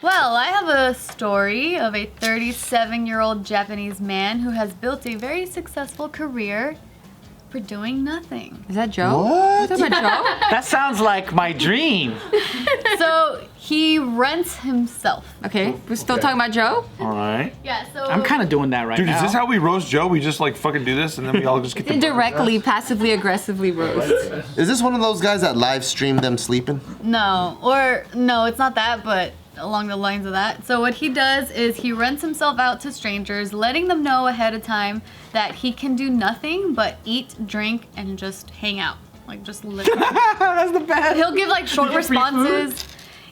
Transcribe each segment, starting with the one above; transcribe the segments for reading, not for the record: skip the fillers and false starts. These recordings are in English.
Well, I have a story of a 37-year-old Japanese man who has built a very successful career for doing nothing. Is that Joe? What? Is that Joe? That sounds like my dream. So he rents himself. Okay, we're still talking about Joe? All right. Yeah, so I'm kind of doing that right Dude, now. is this how we roast Joe? We just like fucking do this and then we all just get the Indirectly, passively, aggressively roast. Is this one of those guys that live stream them sleeping? No, it's not that, but along the lines of that. So what he does is he rents himself out to strangers, letting them know ahead of time that he can do nothing but eat, drink, and just hang out. Like just literally. That's the best. He'll give like short responses.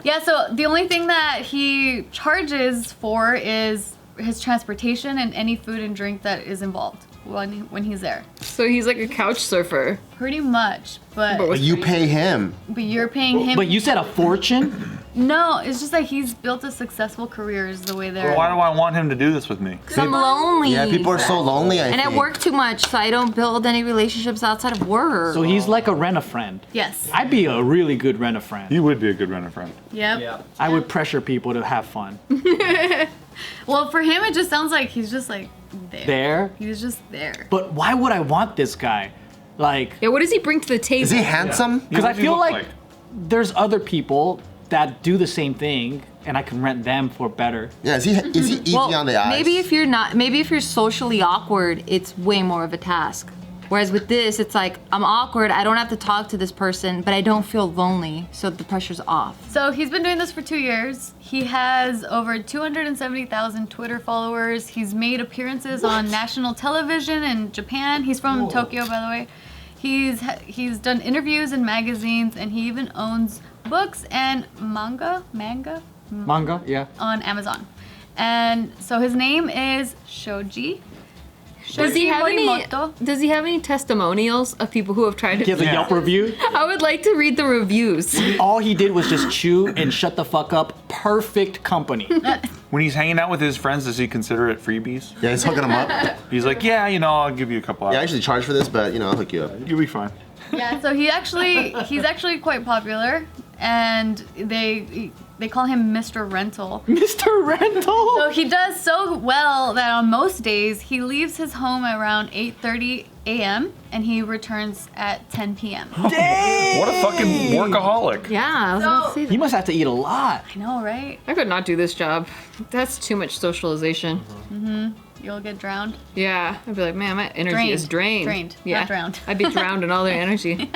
Yeah, so the only thing that he charges for is his transportation and any food and drink that is involved when he's there. So he's like a couch surfer. Pretty much, but But you pay him. you're paying him. But you said a fortune? No, it's just that he's built a successful career is the way they're. Well, why do I want him to do this with me? Because I'm lonely. Yeah, people are so lonely, I And think. I work too much, so I don't build any relationships outside of work. So he's like a rent-a-friend. Yes. I'd be a really good rent-a-friend. You would be a good runner friend. Yep. I would pressure people to have fun. Well, for him, it just sounds like he's just like there. There? He's just there. But why would I want this guy? Like, Yeah, what does he bring to the table? Is he handsome? because What I does he feel look like there's other people that do the same thing, and I can rent them for better. Yeah, is he easy on the eyes? maybe if you're socially awkward, it's way more of a task. Whereas with this, it's like, I'm awkward, I don't have to talk to this person, but I don't feel lonely, so the pressure's off. So he's been doing this for 2 years. He has over 270,000 Twitter followers. He's made appearances on national television in Japan. He's from Tokyo, by the way. He's done interviews in magazines, and he even owns books and manga Manga? Yeah. on Amazon. And so his name is Shoji. Does he have any? Morimoto. Does he have any testimonials of people who have tried He has to? a Yelp review. I would like to read the reviews. All he did was just chew and shut the fuck up. Perfect company. When he's hanging out with his friends, does he consider it freebies? Yeah, he's hooking them up. He's like, yeah, I'll give you a couple Yeah, I hours. actually charge for this, but I'll hook you up. You'll be fine. Yeah, so he's actually quite popular, and they call him Mr. Rental. Mr. Rental. So he does so well that on most days he leaves his home around 8:30 a.m. and he returns at 10 p.m. Dang. What a fucking workaholic. Yeah, I was about to say that. He must have to eat a lot. I know, right? I could not do this job. That's too much socialization. You'll get drowned. Yeah, I'd be like, man, my energy is drained. Drained, Yeah, not drowned. I'd be drowned in all their energy.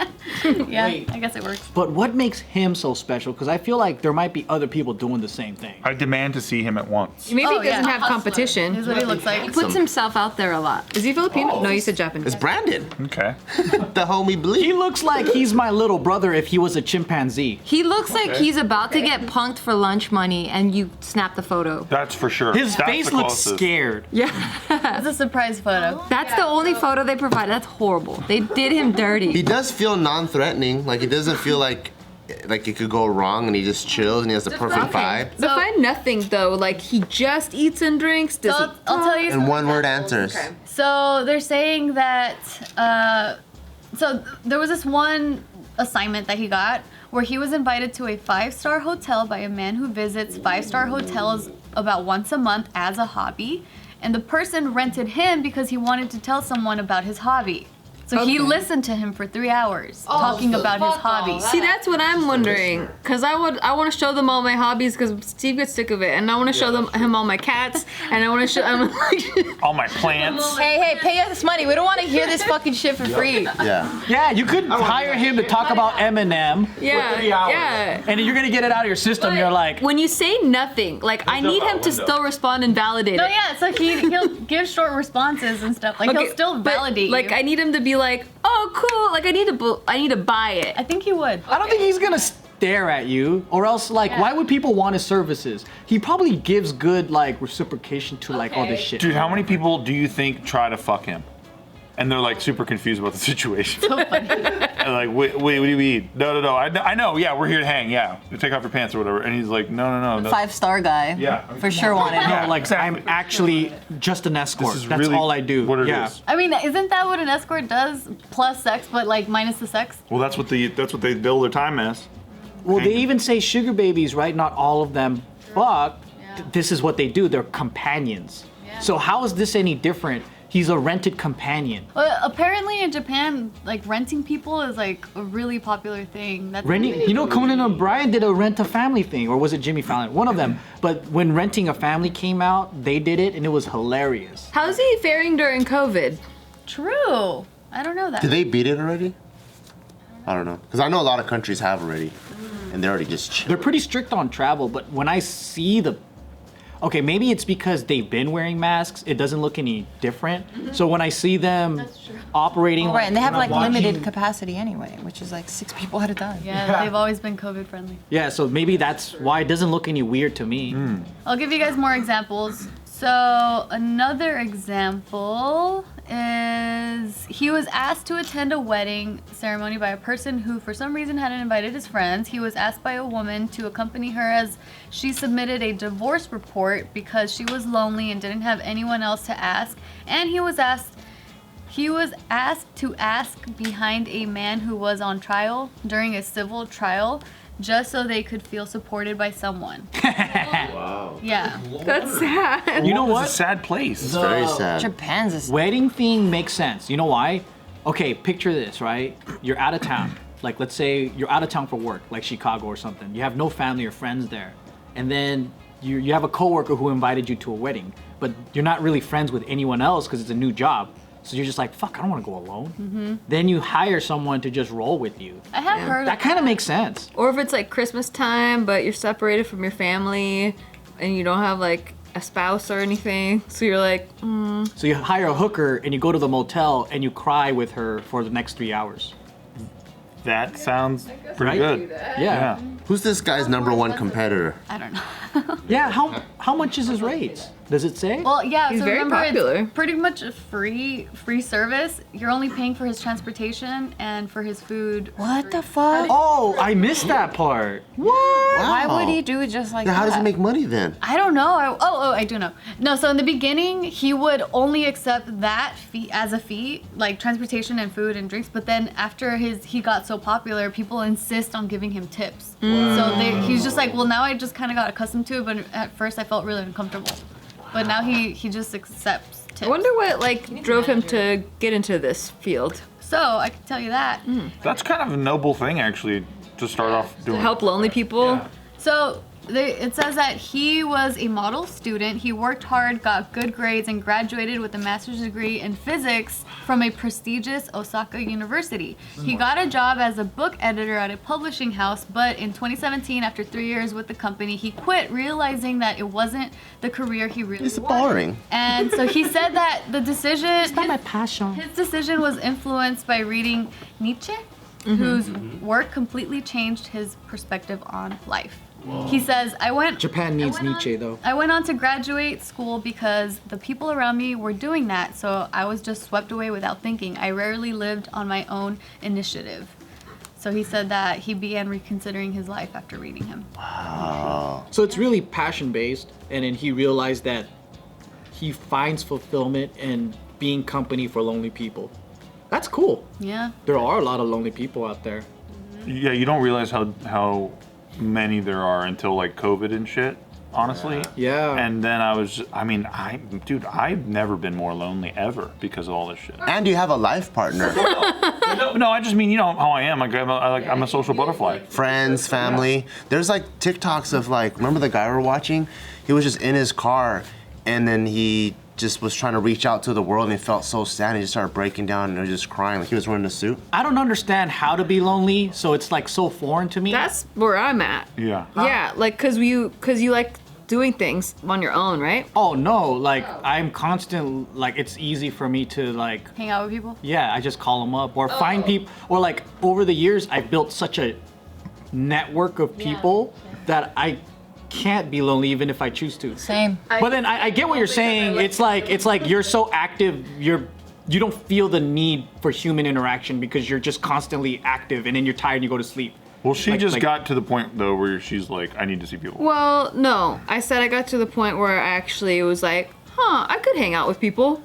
Yeah, Wait. I guess it works. But what makes him so special? Because I feel like there might be other people doing the same thing. I demand to see him at once. Maybe Oh, he doesn't yeah. have Here's competition. what he looks like. He puts himself out there a lot. Is he Filipino? No, you said Japanese. It's Brandon, Okay. the homie He bleed. looks like he's my little brother if he was a chimpanzee. He looks like he's about to get punked for lunch money, and you snap the photo. That's for sure. His That's face the looks closest. scared. It's a surprise photo. That's the only photo they provided. That's horrible. They did him dirty. He does feel non-threatening. Like, it doesn't feel like it could go wrong, and he just chills and he has the perfect vibe. But find nothing though. Like he just eats and drinks. Does So he? I'll tell you. And one-word answers. Okay. So they're saying that. So there was this one assignment that he got where he was invited to a 5-star hotel by a man who visits 5-star hotels about once a month as a hobby, and the person rented him because he wanted to tell someone about his hobby. So he listened to him for 3 hours talking about his hobby. See, that's what I'm wondering. Cause I want to show them all my hobbies. Cause Steve gets sick of it, and I want to show him all my cats, and I want to show him. All my plants. Hey, pay us money. We don't want to hear this fucking shit for free. Yeah. Yeah, you could hire him to talk about Eminem, Yeah, yeah. and you're gonna get it out of your system. You're like, When you say nothing, like I need him to still respond and validate No, it. yeah, so he'll give short responses and stuff. Like he'll still but, validate Like you. I need him to be like, oh cool. Like I need to buy it. I think he would. I don't think he's gonna stare at you, or else like, why would people want his services? He probably gives good like reciprocation to like all this shit. Dude, how many people do you think try to fuck him? And they're like super confused about the situation. So funny. And like, wait, what do you mean? No, I know, yeah, we're here to hang, yeah. You take off your pants or whatever. And he's like, no. 5-star guy. Yeah. For sure wanted No, it. like exactly. I'm actually just an escort. This is That's really all I do. what it yeah. is. I mean, isn't that what an escort does? Plus sex, but like minus the sex? Well, that's what they bill their time as. Well, they even say sugar babies, right? Not all of them fuck, this is what they do. They're companions. Yeah. So how is this any different? He's a rented companion. Well, apparently in Japan, like renting people is like a really popular thing. That's Renting, you know, Conan O'Brien did a rent a family thing, or was it Jimmy Fallon? One of them. But when Renting a Family came out, they did it, and it was hilarious. How's he faring during COVID? true. I don't know that. Did they beat it already? I don't know. Because I know a lot of countries have already. And they're already just chill. They're pretty strict on travel, but when I see the... Okay, maybe it's because they've been wearing masks. It doesn't look any different. So when I see them operating... Right, and they have like watching- limited capacity anyway, which is like 6 people at a time. Yeah, they've always been COVID friendly. Yeah, so maybe that's why it doesn't look any weird to me. I'll give you guys more examples. So another example is he was asked to attend a wedding ceremony by a person who for some reason hadn't invited his friends. He was asked by a woman to accompany her as she submitted a divorce report because she was lonely and didn't have anyone else to ask. And he was asked to ask behind a man who was on trial during a civil trial just so they could feel supported by someone. Wow. Yeah. That's sad. You know It's a what? sad place. It's very sad. Japan's a Wedding thing makes sense. You know why? Okay, picture this, right? You're out of town. Like, let's say you're out of town for work, like Chicago or something. You have no family or friends there. And then you have a coworker who invited you to a wedding, but you're not really friends with anyone else because it's a new job. So you're just like, fuck, I don't want to go alone. Then you hire someone to just roll with you. I have heard That kind of makes sense. Or if it's like Christmas time, but you're separated from your family and you don't have like a spouse or anything. So you're like, So you hire a hooker and you go to the motel and you cry with her for the next 3 hours. That sounds pretty Right? good. Yeah. Who's this guy's #1 competitor? I don't know. Yeah, how much is his rates? Does it say? Well, yeah, He's so very remember popular. it's pretty much a free service. You're only paying for his transportation and for his food. What the fuck? Oh, I missed that part. What? Why Wow. would he do it just like Yeah, how does that? he make money then? I don't know. I do know. No, so in the beginning, he would only accept that fee as a fee, like transportation and food and drinks. But then after he got so popular, people insist on giving him tips. So he's just like, well, now I just kind of got accustomed to it, but at first I felt really uncomfortable. But now he just accepts tips. I wonder what like drove him to get into this field. So I can tell you that. That's kind of a noble thing, actually, to start off To doing. help lonely people. So it says that he was a model student. He worked hard, got good grades, and graduated with a master's degree in physics from a prestigious Osaka university. He got a job as a book editor at a publishing house, but in 2017, after 3 years with the company, he quit, realizing that it wasn't the career he really It's wanted. boring. And so he said that the decision, my passion. his decision was influenced by reading Nietzsche, whose work completely changed his perspective on life. He says, Japan needs Nietzsche, though. I went on to graduate school because the people around me were doing that, so I was just swept away without thinking. I rarely lived on my own initiative. So he said that he began reconsidering his life after reading him. So it's really passion-based, and then he realized that he finds fulfillment in being company for lonely people. That's cool. Yeah. There are a lot of lonely people out there. Yeah, you don't realize how many there are until like COVID and shit. Honestly. Yeah. And then I've never been more lonely ever because of all this shit. And you have a life partner. No, I just mean, you know how I am. I'm a social butterfly. Friends, family. There's like TikToks of like, remember the guy we're watching? He was just in his car and then he just was trying to reach out to the world and he felt so sad and he just started breaking down and he was just crying like he was wearing a suit. I don't understand how to be lonely, so it's like so foreign to me. That's where I'm at. Yeah. Yeah, like cause you like doing things on your own, right? Oh no, like I'm constant, like it's easy for me to like, Hang out with people? yeah, I just call them up or find people, or like over the years I've built such a network of people that I can't be lonely even if I choose to. Same. But then I get what you're saying. It's like you're so active, you don't feel the need for human interaction because you're just constantly active and then you're tired and you go to sleep. Well, she Like- just like- got to the point though where she's like, I need to see people. Well, no. I said I got to the point where I actually was like, I could hang out with people.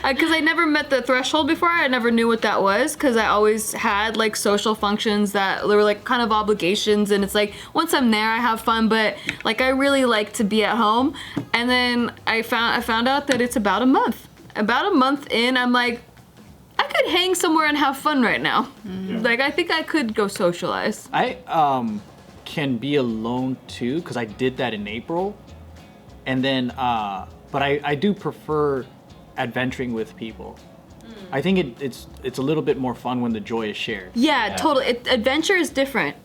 Because I never met the threshold before. I never knew what that was because I always had like social functions that were like kind of obligations, and it's like once I'm there I have fun, but like I really like to be at home. And then I found out that it's about a month. About a month in, I'm like, I could hang somewhere and have fun right now. Like I think I could go socialize. I can be alone too because I did that in April, and then but I do prefer adventuring with people. I think it's a little bit more fun when the joy is shared. Yeah, totally. Adventure is different.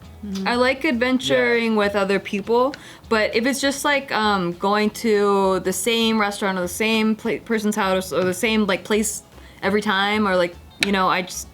I like adventuring with other people, but if it's just like going to the same restaurant or the same person's house or the same like place every time, or like, you know, I just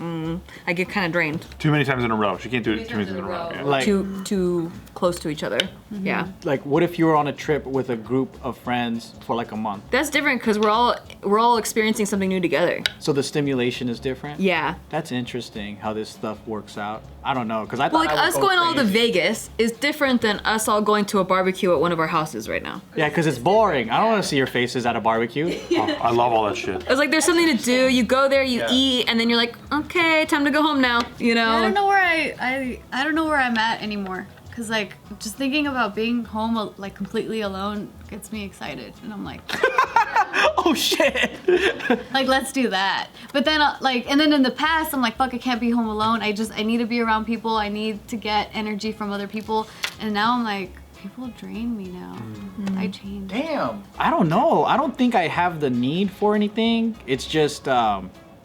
I get kind of drained. Too many times in a row. She can't do it too many times in a row. Yeah. Like Too close to each other. Yeah. like what if you were on a trip with a group of friends for like a month? That's different because we're all experiencing something new together. So the stimulation is different? Yeah. That's interesting how this stuff works out. I don't know, because I thought Well, like I would us go going all to crazy. Vegas is different than us all going to a barbecue at one of our houses right now. Yeah, because it's boring. I don't want to see your faces at a barbecue. Oh, I love all that shit. It's like there's something to do. You go there, you eat, and then you're like, okay, time to go home now. You know? I don't know where I don't know where I'm at anymore. Cause like just thinking about being home like completely alone gets me excited, and I'm like, Oh shit! like let's do that. But then like, and then in the past I'm like, fuck, I can't be home alone. I need to be around people. I need to get energy from other people. And now I'm like, people drain me now. I changed. Damn. I don't know. I don't think I have the need for anything. It's just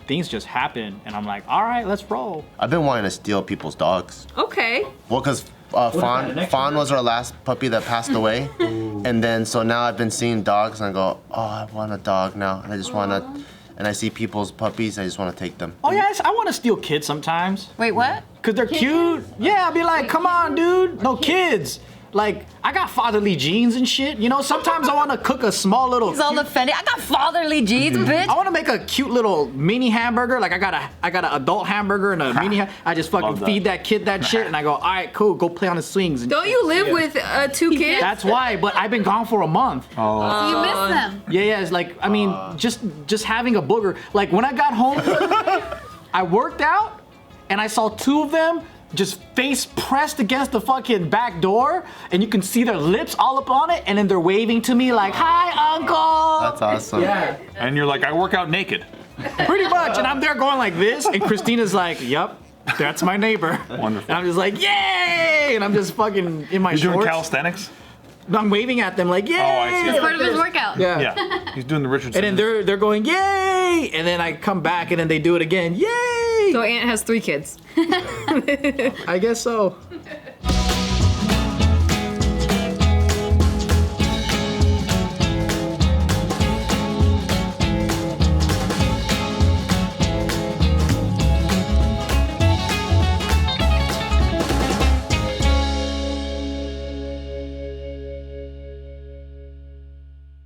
things just happen, and I'm like, all right, let's roll. I've been wanting to steal people's dogs. Okay. Well, because that, an Fawn extra was our last puppy that passed away. And then, so now I've been seeing dogs and I go, oh, I want a dog now. And I just want to, and I see people's puppies, I just want to take them. Oh yes, I want to steal kids sometimes. Wait, what? Cause they're cute. Yeah, I'll be like, come on, dude. No kids. Like, I got fatherly genes and shit. You know, sometimes I want to cook a small little. He's all offended. I got fatherly genes, bitch. I want to make a cute little mini hamburger. Like I got an adult hamburger and a mini. I just fucking Love that. feed that kid that shit, and I go, all right, cool, go play on the swings. And Don't you live with 2 kids? That's why. But I've been gone for a month. Oh. You miss them. Yeah, it's like, I mean, just having a booger. Like when I got home, I worked out and I saw 2 of them just face pressed against the fucking back door, and you can see their lips all up on it, and then they're waving to me like, hi, uncle. That's awesome. Yeah, And you're like, I work out naked. pretty much. And I'm there going like this, and Christina's like, yep, that's my neighbor. Wonderful. And I'm just like, yay! And I'm just fucking in my You're doing shorts. calisthenics? I'm waving at them like, yay! Oh, I see. It's part of his workout. Yeah. Yeah. He's doing the Richardson. And then they're going, yay! And then I come back, and then they do it again, yay! So Aunt has 3 kids. I guess so.